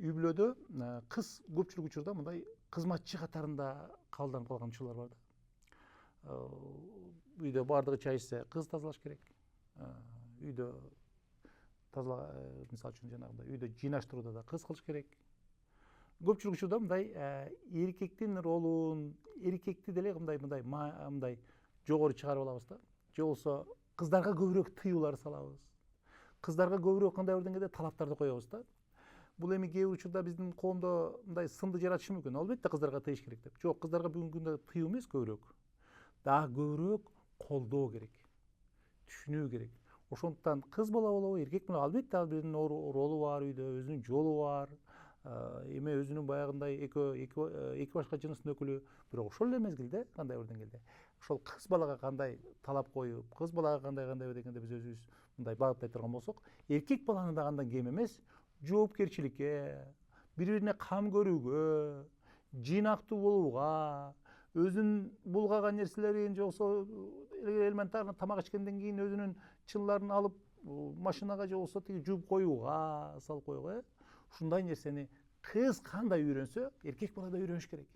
үй бүлөдө кыз көпчүлүк учурда мындай кызматчы катарында кабылданып калган учурлар бар да. Үйдө баардыгы чай ичсе кыз тазалаш керек. Үйдө мисалы үчүн жанагындай үйдө жыйнаштырууда да кыз кылыш керек. Көпчүлүк учурда мындай эркектин ролун, эркекти деле мындай жогору чыгарып алабыз да. Же болбосо кыздарга көбүрөөк тыюулар салабыз. Кыздарга көбүрөөк кандай бир деңгээлде талаптарды коебуз да. Бул эми кээ бир учурда биздин коомдо мындай сынды жаратышы мүмкүн. Албетте кыздарга тыйыш керек деп. Жок, кыздарга бүгүнкү күндө тыюу эмес көбүрөөк. Дагы көбүрөөк колдоо керек. Түшүнүү керек. Ошондуктан кыз бала болобу, эркек болобу, албетте ал биринин ролу бар үйдө, өзүнүн жолу бар. Эми өзүнүн баягындай эки башка жыныстын өкүлү, бирок ошол эле мезгилде кандай бир деңгээлде ошол кыз балага кандай талап коюп, кыз балага кандай бир дегенде биз өзүбүз мындай багыттай турган болсок, эркек баланы да андан кем эмес жоопкерчиликке, бири бирине кам көрүүгө, жыйнактуу болууга, өзүнүн булгаган нерселерин же болбосо элементарно тамак ичкенден кийин өзүнүн чынларын алып машинага же болбосо тиги жууп коюуга салып коюуга, ушундай нерсени кыз кандай үйрөнсө, эркек бала да үйрөнүш керек.